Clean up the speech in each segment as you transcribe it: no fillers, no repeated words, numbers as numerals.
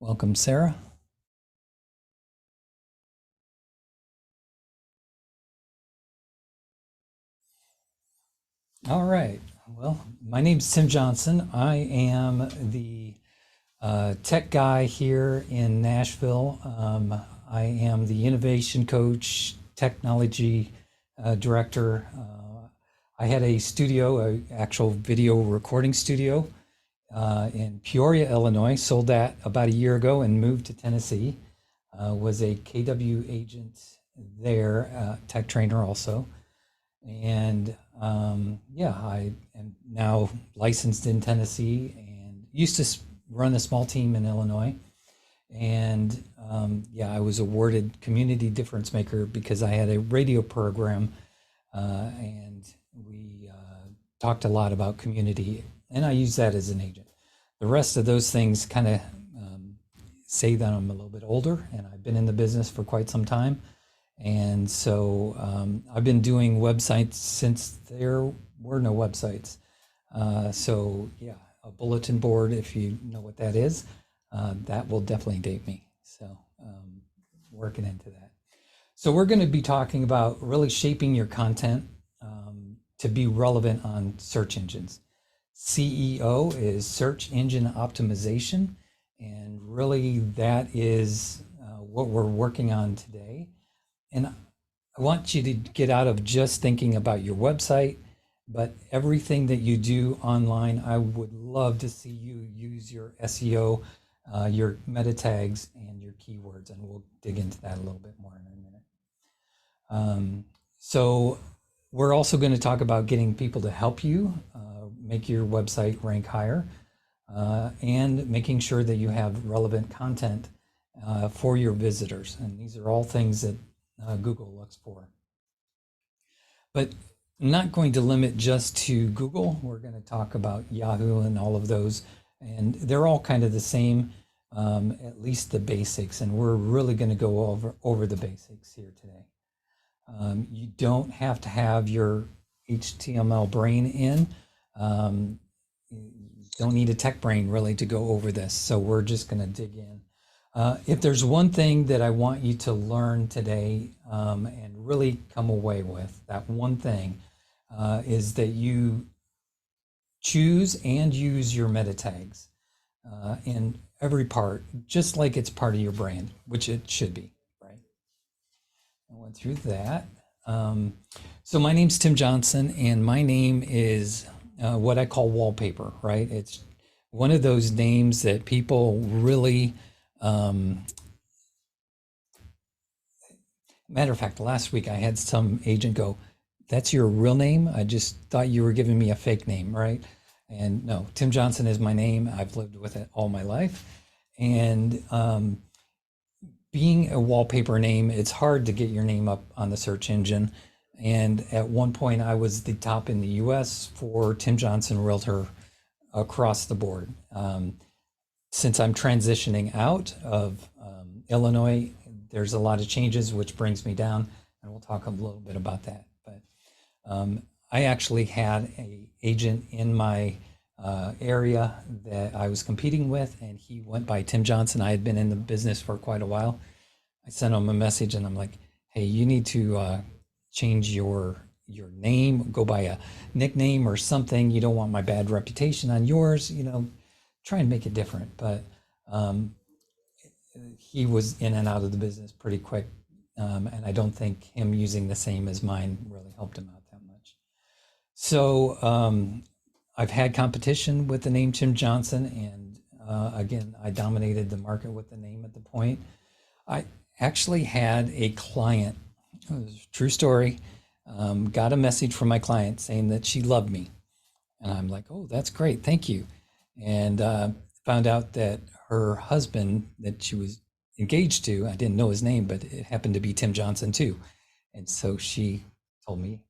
Welcome, Sarah. All right. Well, my name's Tim Johnson. I am the tech guy here in Nashville. I am the innovation coach, technology director. I had a studio, an actual video recording studio in Peoria, Illinois. Sold that about a year ago and moved to Tennessee. Was a KW agent there, tech trainer also. And yeah, I am now licensed in Tennessee and used to run a small team in Illinois. And yeah, I was awarded Community Difference Maker because I had a radio program and we talked a lot about community, and I use that as an agent. The rest of those things kind of say that I'm a little bit older and I've been in the business for quite some time. And so I've been doing websites since there were no websites. So yeah, a bulletin board, if you know what that is, that will definitely date me. So working into that. So we're going to be talking about really shaping your content to be relevant on search engines. CEO is search engine optimization. And really that is what we're working on today. And I want you to get out of just thinking about your website, but everything that you do online. I would love to see you use your SEO, your meta tags, and your keywords, and we'll dig into that a little bit more in a minute. So we're also going to talk about getting people to help you make your website rank higher, and making sure that you have relevant content for your visitors. And these are all things that Google looks for. But I'm not going to limit just to Google. We're going to talk about Yahoo and all of those. And they're all kind of the same, at least the basics. And we're really going to go over the basics here today. You don't have to have your HTML brain in. You don't need a tech brain really to go over this. So we're just going to dig in. If there's one thing that I want you to learn today and really come away with, that one thing is that you choose and use your meta tags in every part, just like it's part of your brand, which it should be, right? I went through that. So my name's Tim Johnson, and my name is what I call wallpaper, right? It's one of those names that people really matter of fact, last week I had some agent go, "That's your real name? I just thought you were giving me a fake name, right?" And no, Tim Johnson is my name. I've lived with it all my life. And being a wallpaper name, it's hard to get your name up on the search engine. And at one point, I was the top in the US for Tim Johnson Realtor across the board. Since I'm transitioning out of Illinois, there's a lot of changes, which brings me down, and we'll talk a little bit about that. But I actually had an agent in my area that I was competing with, and he went by Tim Johnson. I had been in the business for quite a while. I sent him a message, and I'm like, "Hey, you need to change your name, go by a nickname or something. You don't want my bad reputation on yours. Try and make it different." But he was in and out of the business pretty quick, and I don't think him using the same as mine really helped him out that much. So I've had competition with the name Tim Johnson, and again, I dominated the market with the name at the point. I actually had a client, it was a true story, got a message from my client saying that she loved me. And I'm like, "Oh, that's great, thank you." And found out that her husband that she was engaged to, I didn't know his name, but it happened to be Tim Johnson too. And so she told me,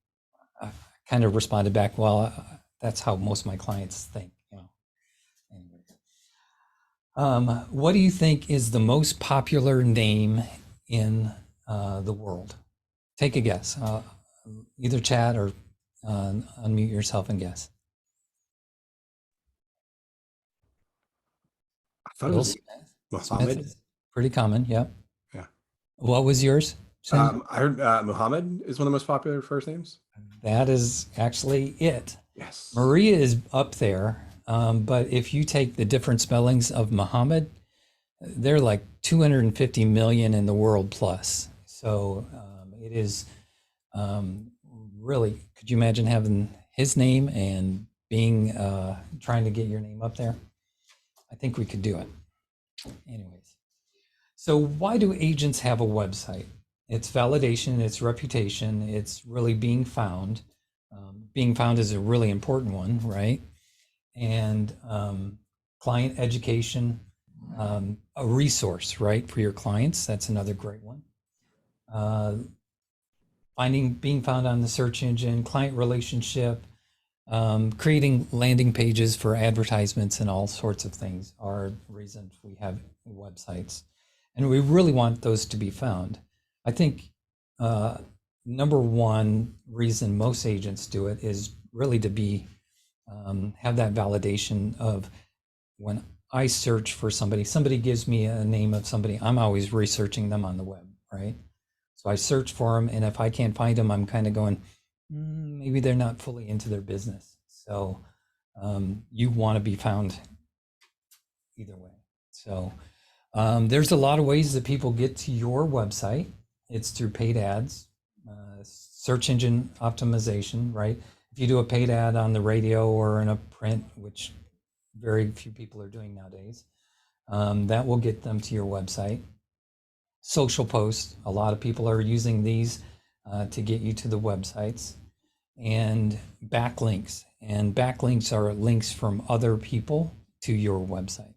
I kind of responded back, "Well, that's how most of my clients think." Anyways, what do you think is the most popular name in the world? Take a guess. Either chat or unmute yourself and guess. I thought it Will was Smith. Smith Muhammad. is pretty common. Yep. Yeah. What was yours, Sim? I heard Muhammad is one of the most popular first names. That is actually it. Yes. Maria is up there, but if you take the different spellings of Muhammad, they're like 250 million in the world plus. So it is um, really. Could you imagine having his name and being trying to get your name up there? I think we could do it. Anyways, so why do agents have a website? It's validation, it's reputation, it's really being found. Being found is a really important one, right? And client education, a resource, right, for your clients. That's another great one. Uh, being found on the search engine, client relationship, creating landing pages for advertisements and all sorts of things are reasons we have websites. And we really want those to be found. I think number one reason most agents do it is really to be have that validation of when I search for somebody, somebody gives me a name of somebody, I'm always researching them on the web, right? So I search for them, and if I can't find them, I'm kind of going, maybe they're not fully into their business. So you want to be found either way. So there's a lot of ways that people get to your website. It's through paid ads, search engine optimization, right? If you do a paid ad on the radio or in a print, which very few people are doing nowadays, that will get them to your website. Social posts, a lot of people are using these to get you to the websites. And backlinks. And backlinks are links from other people to your website.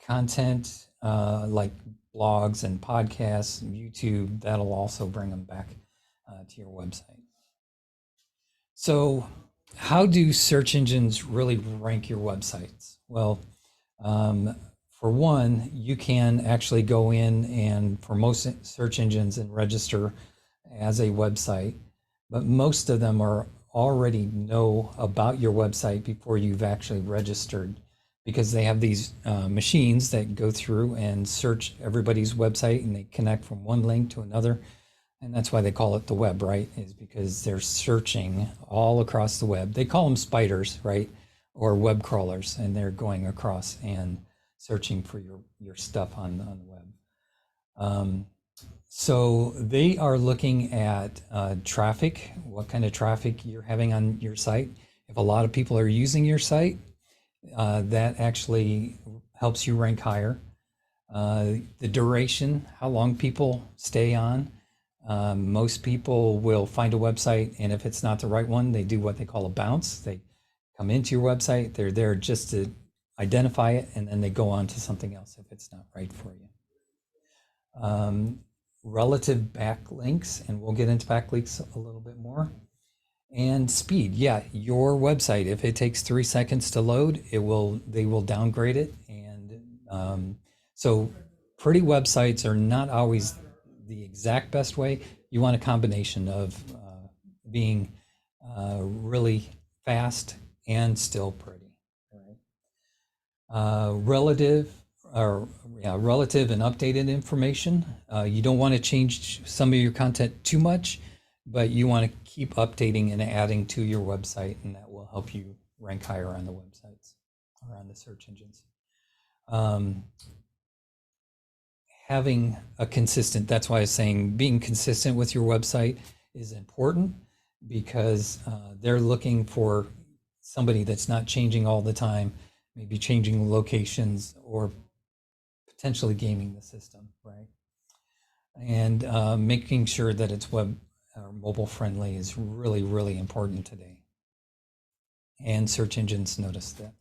Content like blogs and podcasts, and YouTube, that'll also bring them back to your website. So, how do search engines really rank your websites? Well, for one, you can actually go in and for most search engines and register as a website, but most of them are already know about your website before you've actually registered because they have these machines that go through and search everybody's website and they connect from one link to another. And that's why they call it the web, right? Is because they're searching all across the web. They call them spiders, right? Or web crawlers, and they're going across and searching for your stuff on the web. So they are looking at traffic, what kind of traffic you're having on your site. If a lot of people are using your site, that actually helps you rank higher. The duration, how long people stay on. Most people will find a website, and if it's not the right one, they do what they call a bounce. They come into your website, they're there just to identify it, and then they go on to something else if it's not right for you. Relative backlinks, and we'll get into backlinks a little bit more. And speed, yeah, your website, if it takes 3 seconds to load, they will downgrade it. And so pretty websites are not always the exact best way. You want a combination of being really fast and still pretty. Right? Relative and updated information. You don't want to change some of your content too much, but you want to keep updating and adding to your website, and that will help you rank higher on the websites or on the search engines. Having a consistent, that's why I was saying being consistent with your website is important because they're looking for somebody that's not changing all the time, maybe changing locations or potentially gaming the system, right? And making sure that it's web or mobile friendly is really, really important today. And search engines notice that.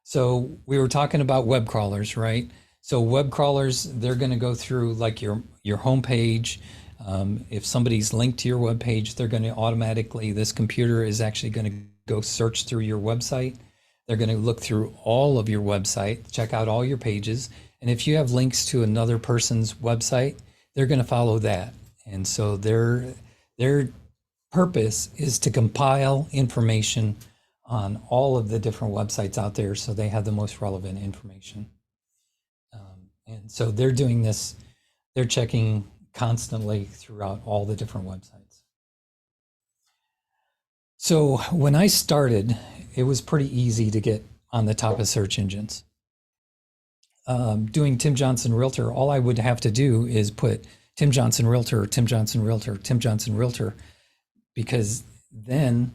So we were talking about web crawlers, right? So web crawlers, they're going to go through like your homepage. If somebody's linked to your web page, they're going to automatically, this computer is actually going to go search through your website. They're going to look through all of your website, check out all your pages. And if you have links to another person's website, they're going to follow that. And so their purpose is to compile information on all of the different websites out there, so they have the most relevant information. And so they're doing this, they're checking constantly throughout all the different websites. So when I started, it was pretty easy to get on the top of search engines. Doing Tim Johnson Realtor, all I would have to do is put Tim Johnson Realtor, Tim Johnson Realtor, Tim Johnson Realtor, because then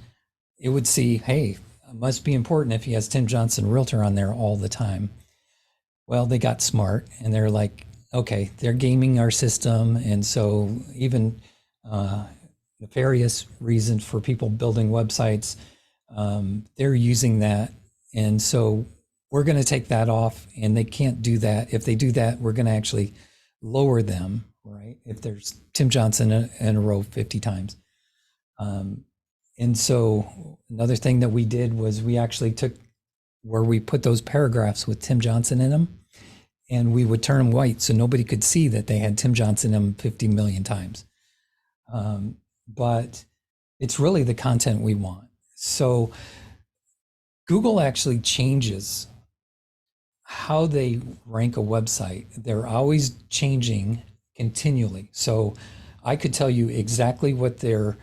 it would see, hey, it must be important if he has Tim Johnson Realtor on there all the time. Well, they got smart and they're like, okay, they're gaming our system. And so even nefarious reasons for people building websites, they're using that. And so we're going to take that off, and they can't do that. If they do that, we're going to actually lower them, right? If there's Tim Johnson in a row 50 times. And so another thing that we did was we actually took where we put those paragraphs with Tim Johnson in them, and we would turn them white so nobody could see that they had Tim Johnson in them 50 million times. But it's really the content we want. So Google actually changes how they rank a website. They're always changing continually. So I could tell you exactly what their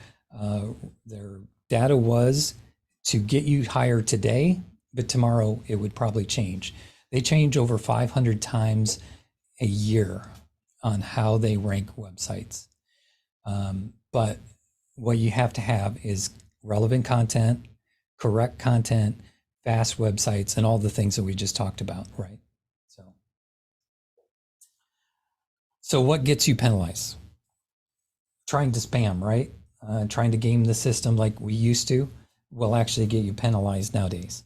data was to get you higher today, but tomorrow it would probably change. They change over 500 times a year on how they rank websites. But what you have to have is relevant content, correct content, fast websites, and all the things that we just talked about, right? So what gets you penalized? Trying to spam, right? Trying to game the system like we used to will actually get you penalized nowadays.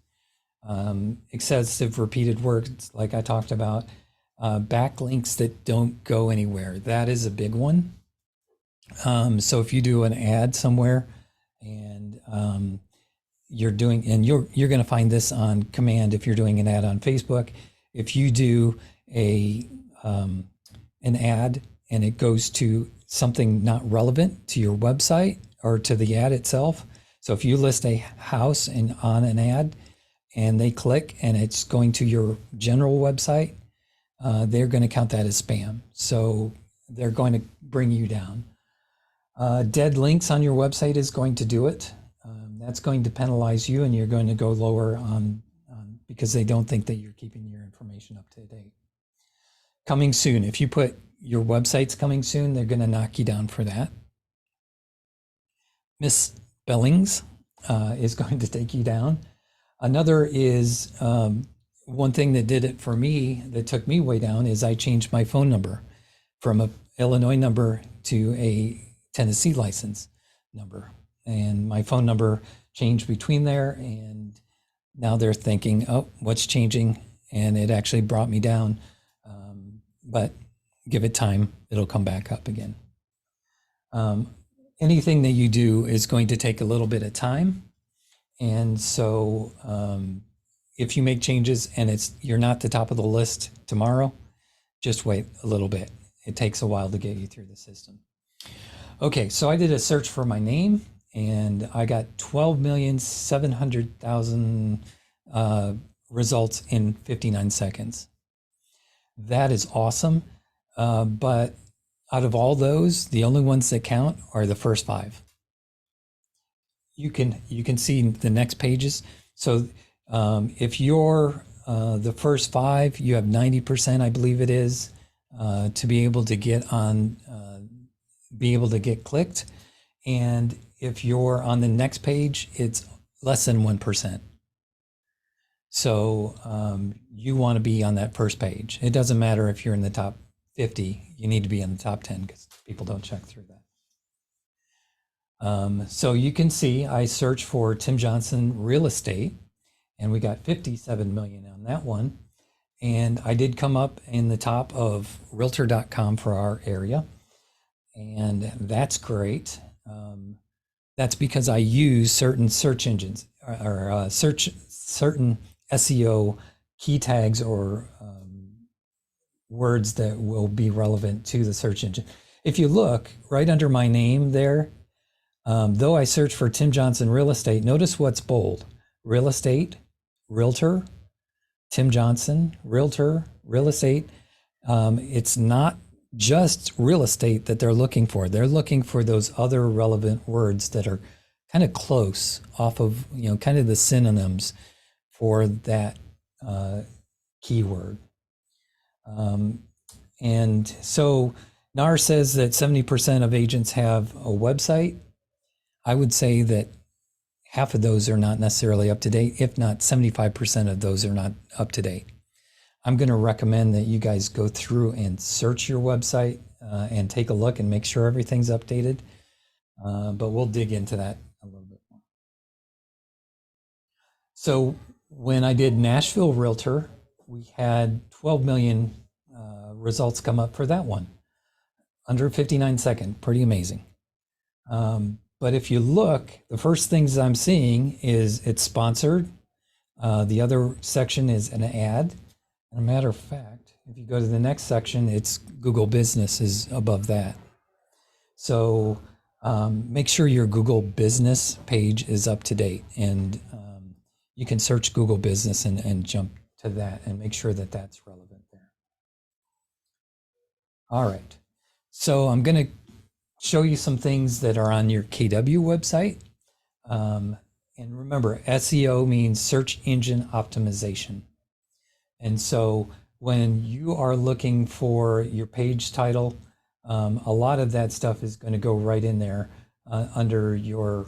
Excessive repeated words, like I talked about, backlinks that don't go anywhere. That is a big one. So if you do an ad somewhere and you're going to find this on command if you're doing an ad on Facebook. If you do an ad and it goes to something not relevant to your website or to the ad itself. So if you list a house on an ad and they click and it's going to your general website, they're going to count that as spam. So they're going to bring you down. Dead links on your website is going to do it. That's going to penalize you, and you're going to go lower on because they don't think that you're keeping your information up to date. Coming soon. If you put your website's coming soon, they're going to knock you down for that. Misspellings is going to take you down. Another is one thing that did it for me, that took me way down, is I changed my phone number from a Illinois number to a Tennessee license number. And my phone number changed between there, and now they're thinking, oh, what's changing? And it actually brought me down. But give it time, it'll come back up again. Anything that you do is going to take a little bit of time. And so if you make changes and you're not the top of the list tomorrow, just wait a little bit. It takes a while to get you through the system. Okay, so I did a search for my name, and I got 12,700,000 results in 59 seconds. That is awesome. But out of all those, the only ones that count are the first 5. You can see the next pages. So if you're the first 5, you have 90%, I believe it is, to be able to get on, be able to get clicked. And if you're on the next page, it's less than 1%. So you want to be on that first page. It doesn't matter if you're in the top 50, you need to be in the top 10 because people don't check through that. So you can see I searched for Tim Johnson real estate, and we got 57 million on that one. And I did come up in the top of realtor.com for our area. And that's great. That's because I use certain search engines or certain SEO key tags or words that will be relevant to the search engine. If you look right under my name there, though I search for Tim Johnson real estate, notice what's bold, real estate, realtor, Tim Johnson, realtor, real estate. It's not just real estate that they're looking for. They're looking for those other relevant words that are kind of close off of, kind of the synonyms for that keyword. And so NAR says that 70% of agents have a website. I would say that half of those are not necessarily up to date, if not 75% of those are not up to date. I'm going to recommend that you guys go through and search your website and take a look and make sure everything's updated. But we'll dig into that a little bit more. So when I did Nashville Realtor, we had 12 million results come up for that one. Under 59 seconds, pretty amazing. But if you look, the first things I'm seeing is it's sponsored. The other section is an ad. And a matter of fact, if you go to the next section, it's Google Business is above that. So make sure your Google Business page is up to date, and you can search Google Business and jump to that and make sure that that's relevant there. All right. So I'm going to show you some things that are on your KW website. And remember, SEO means search engine optimization. And so when you are looking for your page title, a lot of that stuff is going to go right in there under your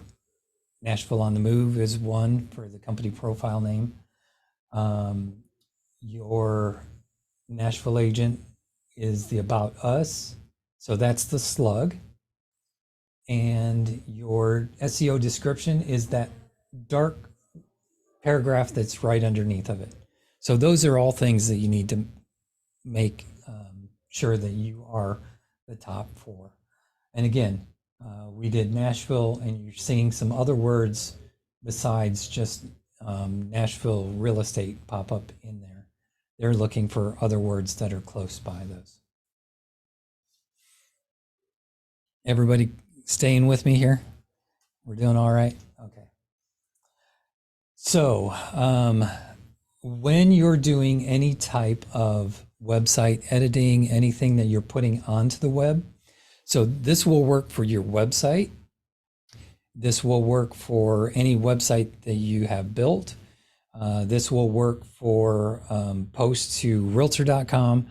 Nashville on the Move is one for the company profile name. Your Nashville agent is the About Us. So that's the slug. And your SEO description is that dark paragraph that's right underneath of it. So those are all things that you need to make sure that you are the top for. And again, we did Nashville, and you're seeing some other words besides just Nashville real estate pop up in there. They're looking for other words that are close by those. Everybody staying with me here? We're doing all right? Okay. So when you're doing any type of website editing, anything that you're putting onto the web, so this will work for your website. This will work for any website that you have built. This will work for posts to realtor.com,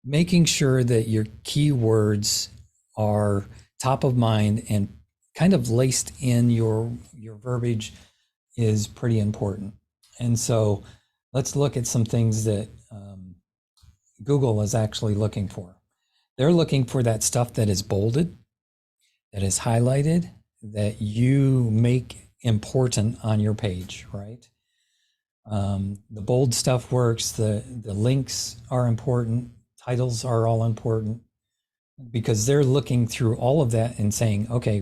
making sure that your keywords are top of mind and kind of laced in your verbiage is pretty important. And so let's look at some things that Google is actually looking for. They're looking for that stuff that is bolded, that is highlighted, that you make important on your page, right? The bold stuff works, the links are important, titles are all important, because they're looking through all of that and saying, okay,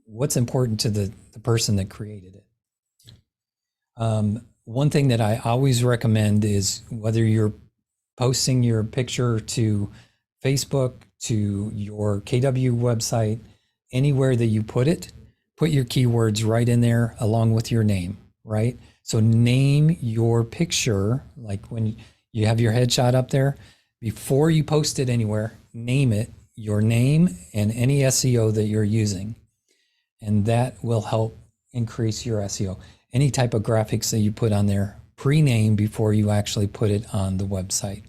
what's important to the person that created it? One thing that I always recommend is whether you're posting your picture to Facebook, to your KW website, anywhere that you put it, put your keywords right in there along with your name, right? So name your picture, like when you have your headshot up there, before you post it anywhere, name it, your name and any SEO that you're using. And that will help increase your SEO. Any type of graphics that you put on there, pre-name before you actually put it on the website.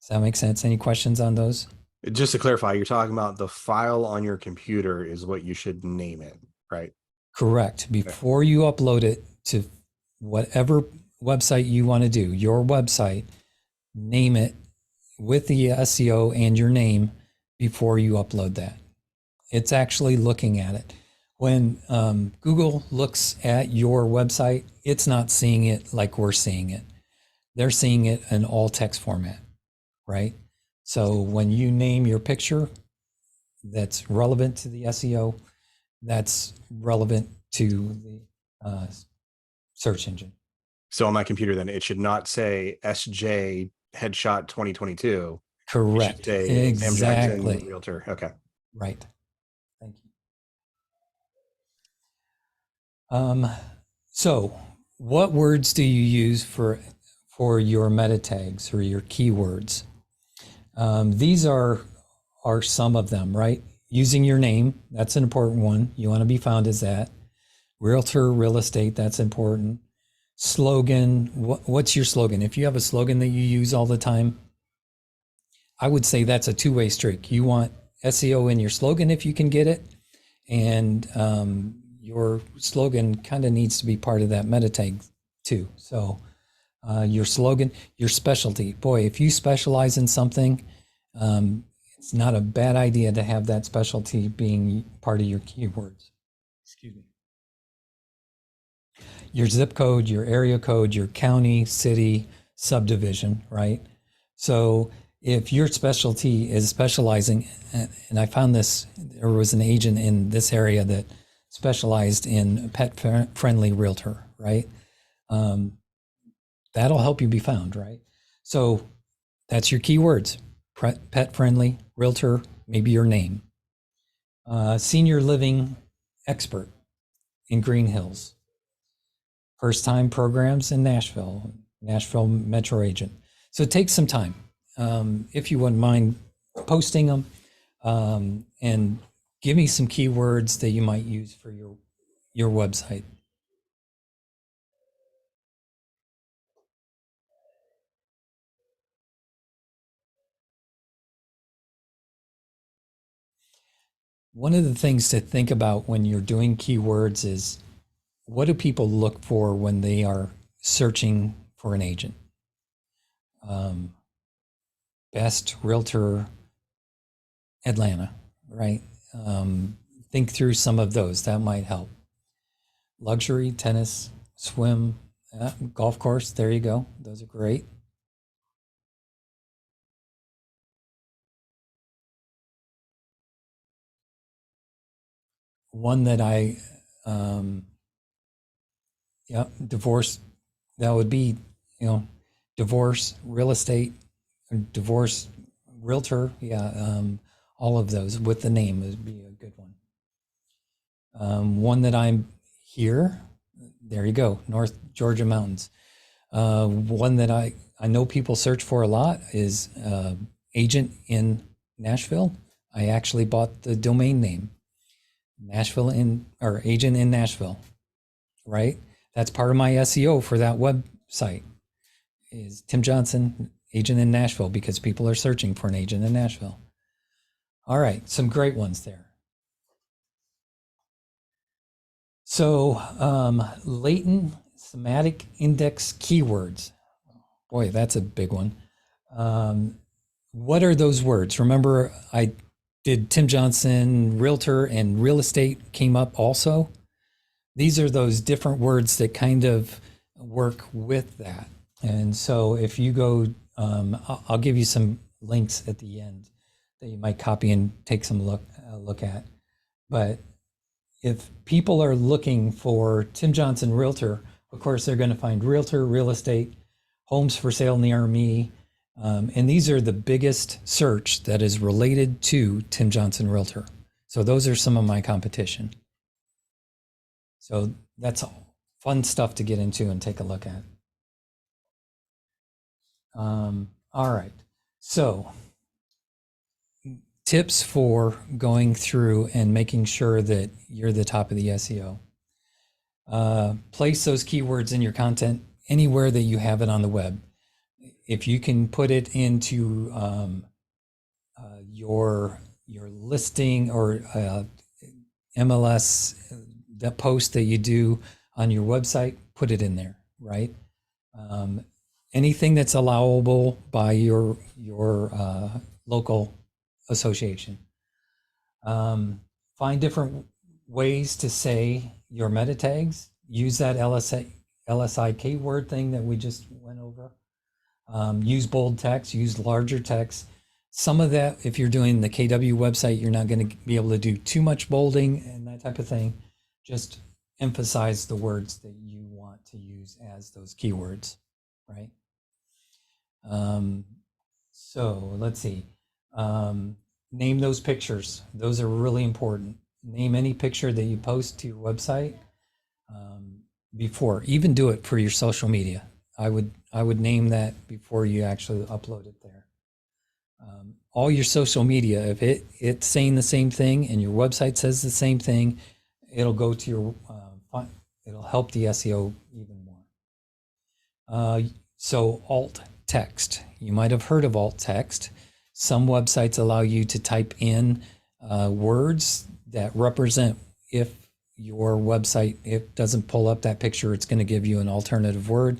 Does that make sense? Any questions on those? Just to clarify, you're talking about the file on your computer is what you should name it, right? Correct. Before you upload it to whatever website you want to do, your website, name it with the SEO and your name before you upload that. It's actually looking at it. When Google looks at your website, it's not seeing it like we're seeing it. They're seeing it in all text format, right? So when you name your picture that's relevant to the SEO, that's relevant to the search engine. So on my computer, then it should not say SJ Headshot 2022. Correct. It should say Exactly. Sam Jackson, Realtor. Okay. Right. Thank you. So, what words do you use for your meta tags or your keywords? These are some of them, right? Using your name, that's an important one. You want to be found as that. Realtor, real estate, that's important. Slogan, what's your slogan? If you have a slogan that you use all the time, I would say that's a two-way streak. You want SEO in your slogan if you can get it, and your slogan kind of needs to be part of that meta tag too. So your slogan, your specialty. Boy, if you specialize in something, it's not a bad idea to have that specialty being part of your keywords. Excuse me. Your zip code, your area code, your county, city, subdivision, right? So if your specialty is specializing, and I found this, there was an agent in this area that specialized in pet-friendly realtor, right? That'll help you be found, right? So that's your keywords: pet-friendly realtor, maybe your name. Senior living expert in Green Hills. First-time programs in Nashville metro agent. So take some time, if you wouldn't mind posting them, and give me some keywords that you might use for your website. One of the things to think about when you're doing keywords is, what do people look for when they are searching for an agent? Best realtor Atlanta, right? Think through some of those. That might help. Luxury, tennis, swim, golf course. There you go. Those are great. One that divorce. That would be, divorce, real estate, divorce, realtor. Yeah, all of those with the name would be a good one. One that I'm here. There you go. North Georgia mountains. One that I know people search for a lot is agent in Nashville. I actually bought the domain name, agent in Nashville, right? That's part of my SEO for that website, is Tim Johnson, agent in Nashville, because people are searching for an agent in Nashville. All right, some great ones there. So latent semantic index keywords. Boy, that's a big one. What are those words? Remember, I did Tim Johnson, realtor, and real estate came up also. These are those different words that kind of work with that. And so if you go, I'll give you some links at the end that you might copy and take some look at. But if people are looking for Tim Johnson realtor, of course, they're going to find realtor, real estate, homes for sale near me. And these are the biggest search that is related to Tim Johnson realtor. So those are some of my competition. So that's fun stuff to get into and take a look at. All right. So tips for going through and making sure that you're the top of the SEO. Place those keywords in your content anywhere that you have it on the web. If you can put it into your listing or MLS, the post that you do on your website, put it in there, right? Anything that's allowable by your local association. Find different ways to say your meta tags. Use that LSI keyword thing that we just went over. Use bold text, use larger text. Some of that, if you're doing the KW website, you're not going to be able to do too much bolding and that type of thing. Just emphasize the words that you want to use as those keywords, right? So let's see. Name those pictures. Those are really important. Name any picture that you post to your website. before. Even do it for your social media. I would name that before you actually upload it there. All your social media, if it's saying the same thing and your website says the same thing, it'll go to your it'll help the SEO even more. So alt text, you might have heard of alt text. Some websites allow you to type in words that represent, if your website, it doesn't pull up that picture, it's going to give you an alternative word.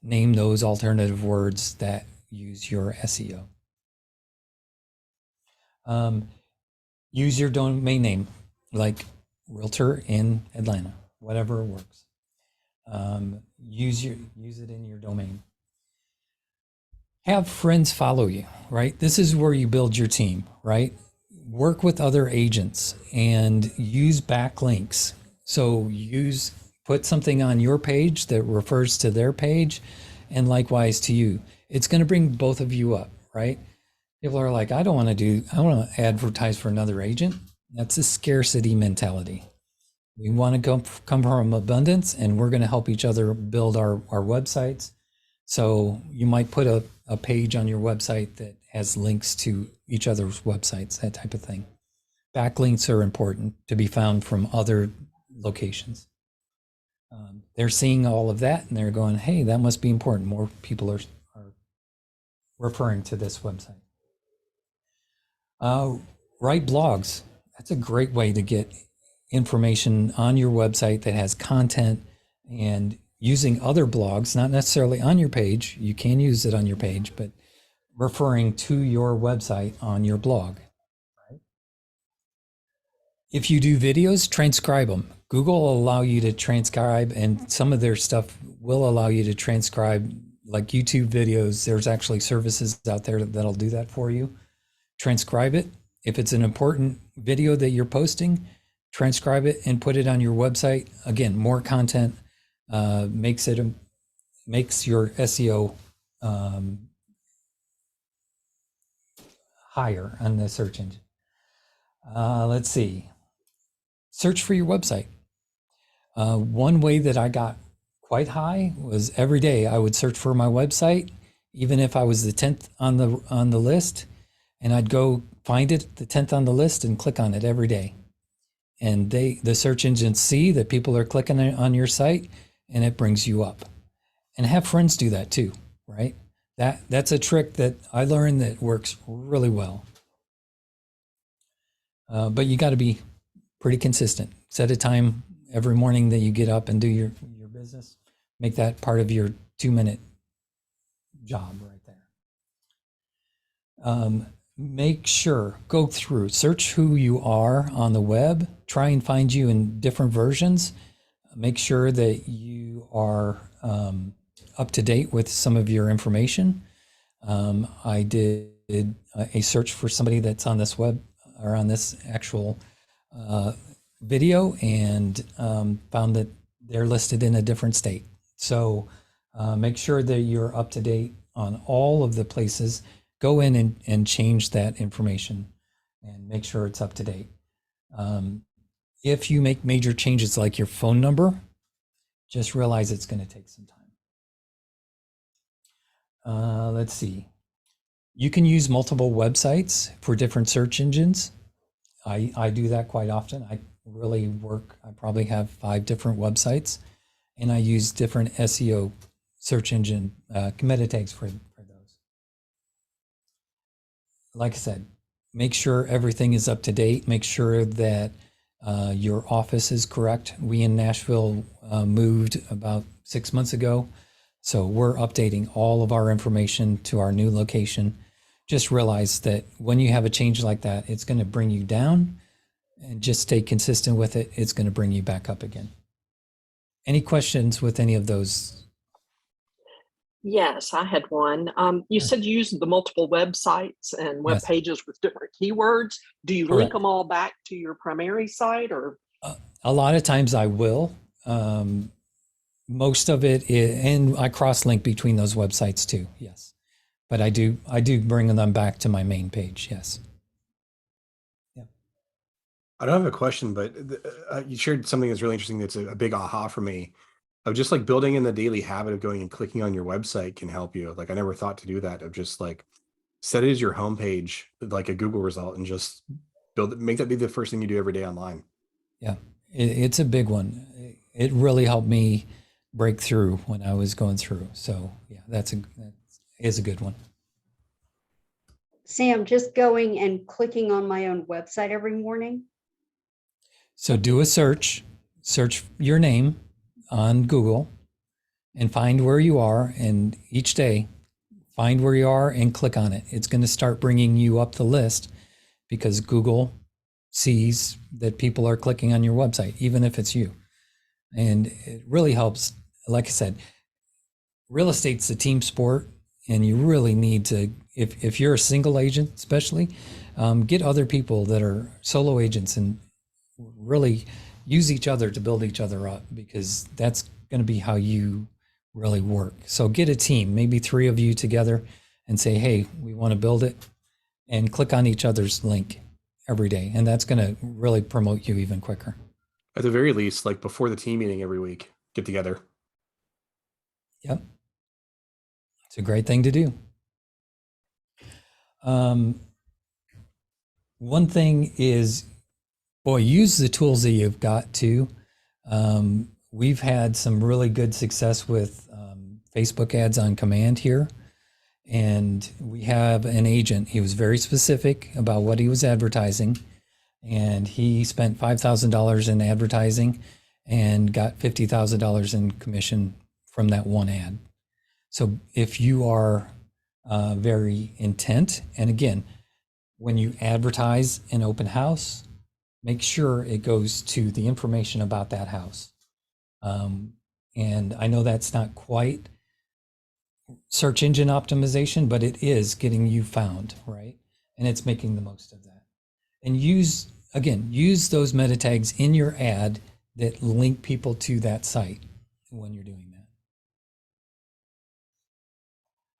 Name those alternative words that use your SEO. Use your domain name, like realtor in Atlanta, whatever works. Use it in your domain. Have friends follow you, right? This is where you build your team, right? Work with other agents and use backlinks. So put something on your page that refers to their page, and likewise to you. It's going to bring both of you up, right? People are like, I want to advertise for another agent. That's a scarcity mentality. We want to come from abundance, and we're going to help each other build our websites. So you might put a page on your website that has links to each other's websites, that type of thing. Backlinks are important to be found from other locations. They're seeing all of that and they're going, hey, that must be important. More people are referring to this website. Write blogs. That's a great way to get information on your website that has content, and using other blogs, not necessarily on your page. You can use it on your page, but referring to your website on your blog. Right? If you do videos, transcribe them. Google will allow you to transcribe, and some of their stuff will allow you to transcribe, like YouTube videos. There's actually services out there that'll do that for you. Transcribe it. If it's an important video that you're posting, transcribe it and put it on your website. Again, more content makes your SEO higher on the search engine. Let's see. Search for your website. One way that I got quite high was every day I would search for my website, even if I was the 10th on the list, and I'd go find it, the 10th on the list, and click on it every day. And the search engines see that people are clicking on your site, and it brings you up. And have friends do that too, right? That's a trick that I learned that works really well. But you got to be pretty consistent. Set a time every morning that you get up and do your business. Make that part of your 2-minute job right there. Make sure, go through, search who you are on the web, try and find you in different versions. Make sure that you are up to date with some of your information. I did a search for somebody that's on this web or on this actual video, and found that they're listed in a different state. So make sure that you're up to date on all of the places. Go in and change that information and make sure it's up to date. If you make major changes like your phone number, just realize it's going to take some time. Let's see. You can use multiple websites for different search engines. I do that quite often. I probably have 5 different websites, and I use different SEO search engine meta tags for those. Like I said, make sure everything is up to date. Make sure that your office is correct. We in Nashville moved about 6 months ago, so we're updating all of our information to our new location. Just realize that when you have a change like that, it's going to bring you down, and just stay consistent with it. It's going to bring you back up again. Any questions with any of those? Yes, I had one. You said you use the multiple websites and web Yes. pages with different keywords. Do you link Correct. them all back to your primary site, or? A lot of times I will. Most of it and I cross-link between those websites too. Yes, but I do bring them back to my main page. Yes. Yeah. I don't have a question, but you shared something that's really interesting. That's a big aha for me. of just like building in the daily habit of going and clicking on your website can help you. Like I never thought to do that, of just like set it as your homepage, like a Google result, and just make that be the first thing you do every day online. Yeah, it's a big one. It really helped me break through when I was going through. So yeah, that is a good one. Sam, just going and clicking on my own website every morning. So do a search your name on Google and find where you are. And each day, find where you are and click on it. It's going to start bringing you up the list because Google sees that people are clicking on your website, even if it's you. And it really helps. Like I said, real estate's a team sport, and you really need to, if you're a single agent, especially, get other people that are solo agents and really use each other to build each other up, because that's going to be how you really work. So get a team, maybe 3 of you together, and say, hey, we want to build it, and click on each other's link every day. And that's going to really promote you even quicker. At the very least, like before the team meeting every week, get together. Yep. It's a great thing to do. One thing is, boy, use the tools that you've got too. We've had some really good success with Facebook ads on command here. And we have an agent. He was very specific about what he was advertising. And he spent $5,000 in advertising and got $50,000 in commission from that one ad. So if you are very intent, and again, when you advertise an open house, make sure it goes to the information about that house. And I know that's not quite search engine optimization, but it is getting you found, right? And it's making the most of that. And use those meta tags in your ad that link people to that site when you're doing that.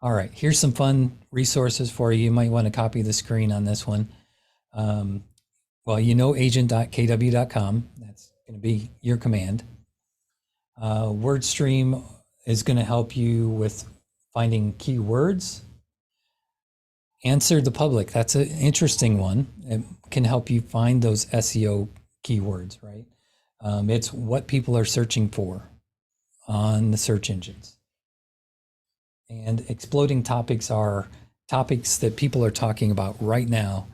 All right, here's some fun resources for you. You might want to copy the screen on this one. Well, you know agent.kw.com. That's going to be your command. WordStream is going to help you with finding keywords. Answer the Public. That's an interesting one. It can help you find those SEO keywords, right? It's what people are searching for on the search engines. And exploding topics are topics that people are talking about right now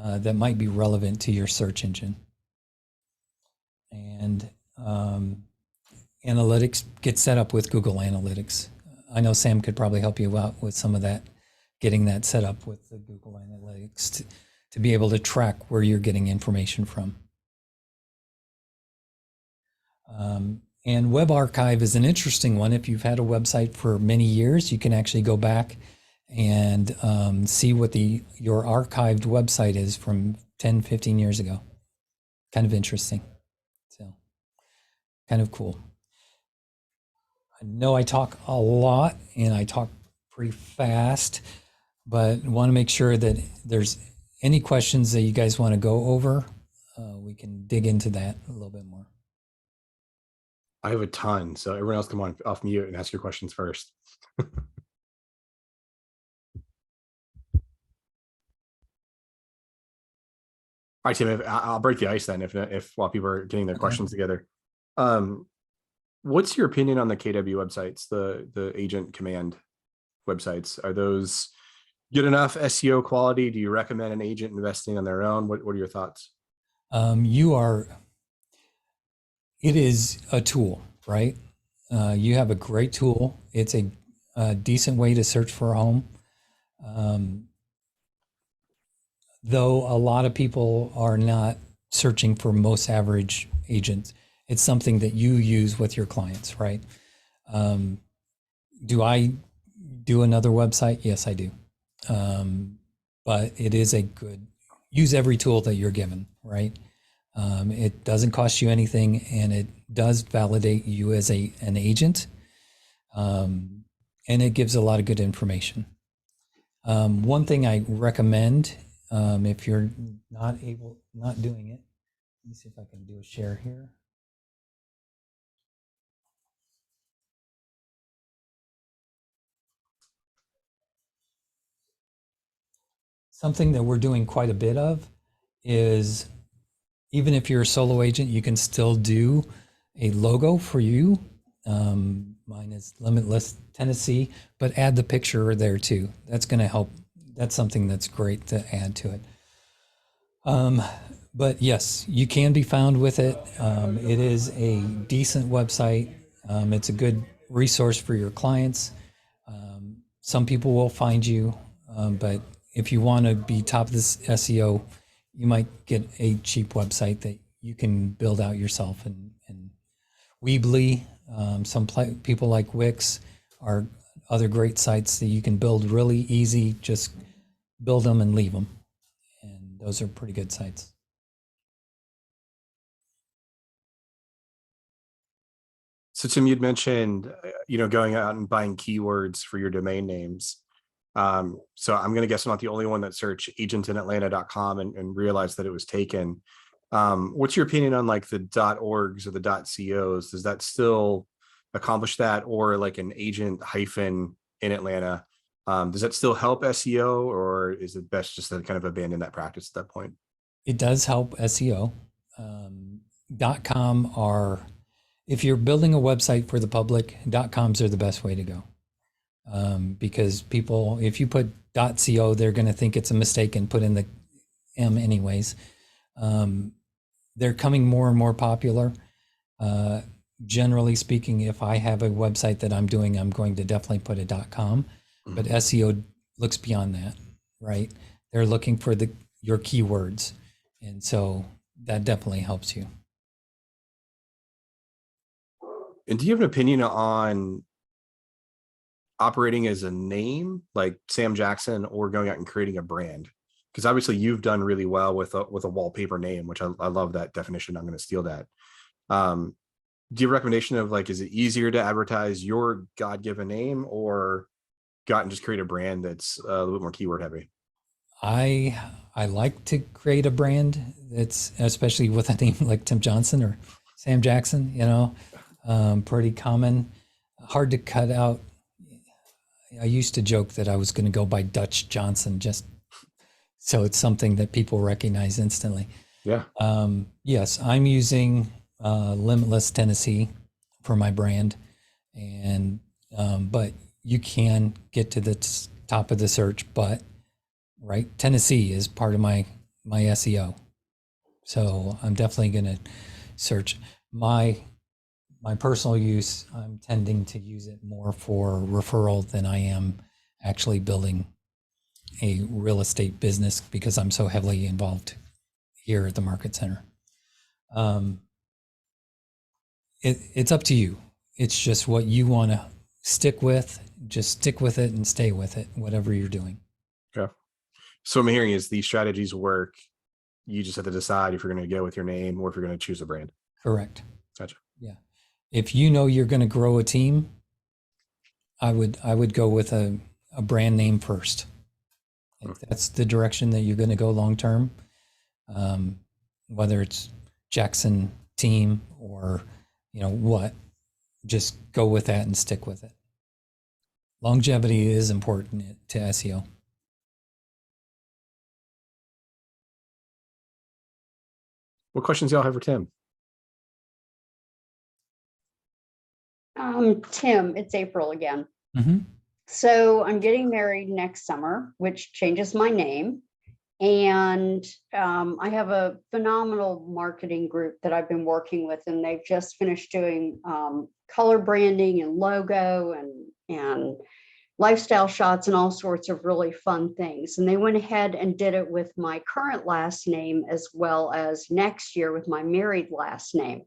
that might be relevant to your search engine. And analytics, get set up with Google Analytics. I know Sam could probably help you out with some of that, getting that set up with the Google Analytics to be able to track where you're getting information from. And Web Archive is an interesting one. If you've had a website for many years, you can actually go back and see what your archived website is from 10, 15 years ago. Kind of interesting. So kind of cool. I know I talk a lot and I talk pretty fast, but want to make sure that there's any questions that you guys want to go over. We can dig into that a little bit more. I have a ton, so everyone else come on off mute and ask your questions first. All right, Tim, I'll break the ice then if while people are getting their questions together. What's your opinion on the KW websites, the agent command websites? Are those good enough SEO quality? Do you recommend an agent investing on their own? What are your thoughts? It is a tool, right? You have a great tool. It's a decent way to search for a home. Though a lot of people are not searching for most average agents, it's something that you use with your clients, right? Do I do another website? Yes, I do. But it is use every tool that you're given, right? It doesn't cost you anything, and it does validate you as an agent. And it gives a lot of good information. One thing I recommend, if you're not doing it, let me see if I can do a share here. something that we're doing quite a bit of is, even if you're a solo agent, you can still do a logo for you. Mine is Limitless Tennessee, but add the picture there too. That's going to help. That's something that's great to add to it. But yes, you can be found with it. It is a decent website. It's a good resource for your clients. Some people will find you, but if you want to be top of this SEO, you might get a cheap website that you can build out yourself. And Weebly, people like Wix are other great sites that you can build really easy. Just build them and leave them. And those are pretty good sites. So Tim, you'd mentioned, going out and buying keywords for your domain names. So I'm going to guess I'm not the only one that searched agentinatlanta.com and realized that it was taken. What's your opinion on like the .orgs or the .cos? Does that still accomplish that, or like an agent hyphen in Atlanta? Does that still help SEO, or is it best just to kind of abandon that practice at that point? It does help SEO. .com are, if you're building a website for the public, .coms are the best way to go. Because people, if you put .co, they're going to think it's a mistake and put in the M anyways. They're coming more and more popular. Generally speaking, if I have a website that I'm doing, I'm going to definitely put a .com, but SEO looks beyond that, right? They're looking for your keywords. And so that definitely helps you. And do you have an opinion on operating as a name like Sam Jackson, or going out and creating a brand? Because obviously you've done really well with a wallpaper name, which I love that definition. I'm going to steal that. Do you have a recommendation of like, is it easier to advertise your God-given name, or go out and just create a brand that's a little bit more keyword heavy? I like to create a brand that's, especially with a name like Tim Johnson or Sam Jackson, pretty common, hard to cut out. I used to joke that I was going to go by Dutch Johnson, just so it's something that people recognize instantly. Yeah. Yes, I'm using Limitless Tennessee for my brand, and but you can get to the top of the search. But right, Tennessee is part of my SEO, so I'm definitely going to search my personal use. I'm tending to use it more for referral than I am actually building a real estate business, because I'm so heavily involved here at the market center. It's up to you. It's just what you want to stick with. Just stick with it and stay with it, whatever you're doing. Okay. So what I'm hearing is these strategies work. You just have to decide if you're going to go with your name or if you're going to choose a brand. Correct. Gotcha. Yeah. If you know you're going to grow a team, I would go with a brand name first. If that's the direction that you're going to go long term, whether it's Jackson Team or what, just go with that and stick with it. Longevity is important to SEO. What questions y'all have for Tim? Tim, it's April again. Mm-hmm. So I'm getting married next summer, which changes my name. And I have a phenomenal marketing group that I've been working with, and they've just finished doing color branding and logo and lifestyle shots and all sorts of really fun things. And they went ahead and did it with my current last name, as well as next year with my married last name.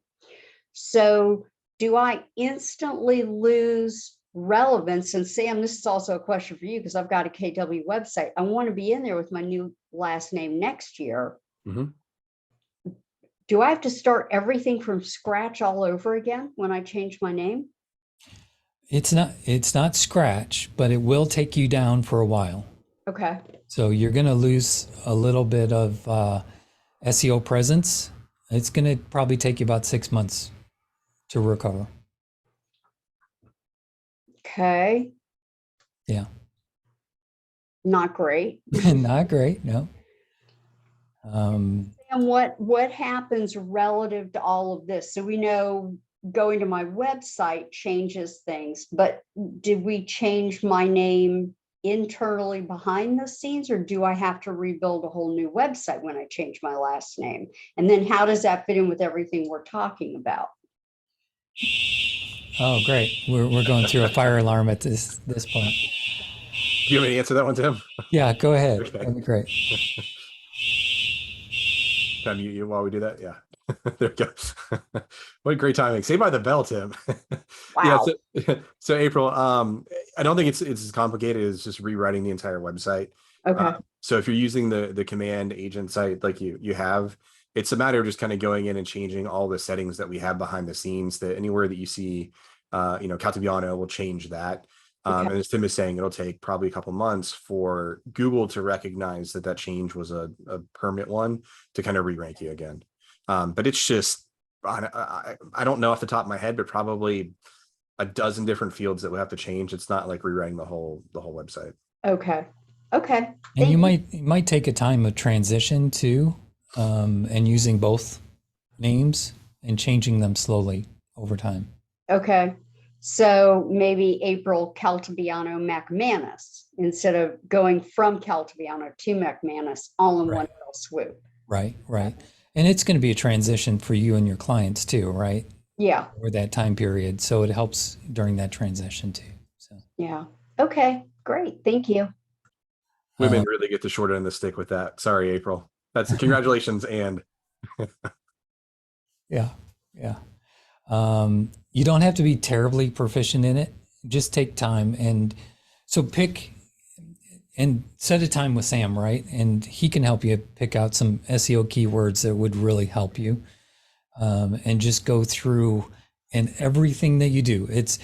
So do I instantly lose relevance? And Sam, this is also a question for you, because I've got a KW website. I want to be in there with my new last name next year. Mm-hmm. Do I have to start everything from scratch all over again when I change my name? It's not scratch, but it will take you down for a while. Okay. So you're going to lose a little bit of SEO presence. It's going to probably take you about 6 months to recover. Okay. Yeah. not great. Not great. No. And what happens relative to all of this? So we know going to my website changes things, but did we change my name internally behind the scenes, or do I have to rebuild a whole new website when I change my last name? And then how does that fit in with everything we're talking about? Oh, great. We're going through a fire alarm at this point. Do you want me to answer that one, Tim? Yeah, go ahead. Okay. That'd be great. Can I mute you while we do that? Yeah. There we go. What great timing. Saved by the bell, Tim. Wow. Yeah. So April, I don't think it's as complicated as just rewriting the entire website. Okay. So if you're using the command agent site like you have, it's a matter of just kind of going in and changing all the settings that we have behind the scenes. That anywhere that you see, Caltabiano will change that. Okay. And as Tim is saying, it'll take probably a couple months for Google to recognize that change was a permanent one to kind of re-rank you again. But it's just, I don't know off the top of my head, but probably a dozen different fields that would have to change. It's not like rewriting the whole website. Okay. Okay. And you might take a time of transition too, and using both names and changing them slowly over time. Okay. So maybe April Caltabiano McManus instead of going from Caltabiano to McManus all in one fell swoop. Right. And it's going to be a transition for you and your clients too, right? Yeah. Over that time period. So it helps during that transition too. So Yeah. Okay. Great. Thank you. Women really get the short end of the stick with that. Sorry, April. That's congratulations. And yeah. You don't have to be terribly proficient in it. Just take time. And so pick and set a time with Sam, right? And he can help you pick out some SEO keywords that would really help you. And just go through and everything that you do. It's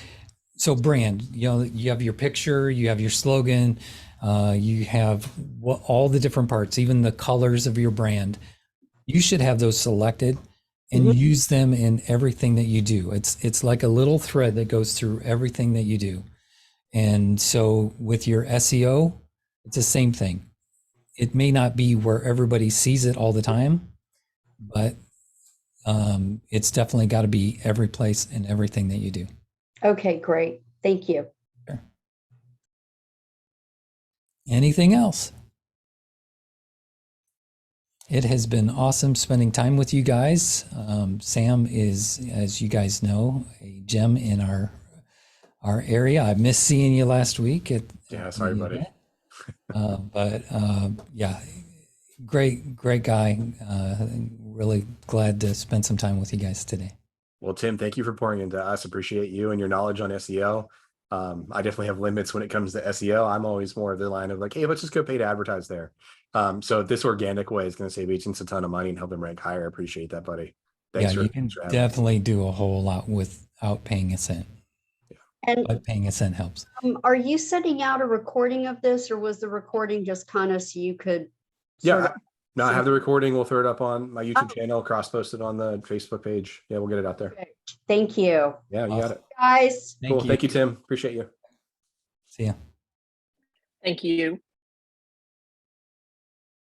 so brand, you have your picture, you have your slogan, you have all the different parts, even the colors of your brand. You should have those selected and use them in everything that you do. It's like a little thread that goes through everything that you do. And so with your SEO, it's the same thing. It may not be where everybody sees it all the time, but it's definitely got to be every place and everything that you do. Okay, great. Thank you. Sure. Anything else? It has been awesome spending time with you guys. Sam is, as you guys know, a gem in our area. I missed seeing you last week. Sorry, buddy. Yeah, great guy. Really glad to spend some time with you guys today. Well, Tim, thank you for pouring into us. Appreciate you and your knowledge on SEO. I definitely have limits when it comes to SEO. I'm always more of the line of like, hey, let's just go pay to advertise there. So this organic way is going to save agents a ton of money and help them rank higher. I appreciate that, buddy. Thanks. Yeah, you can definitely do a whole lot without paying a cent. And but paying a cent helps. Are you sending out a recording of this, or was the recording just kind of so you could? No, I have the recording. We'll throw it up on my YouTube channel, cross-posted on the Facebook page. Yeah, we'll get it out there. Okay. Thank you. Yeah, you got it. Guys. Cool. Thank you, Tim. Appreciate you. See ya. Thank you.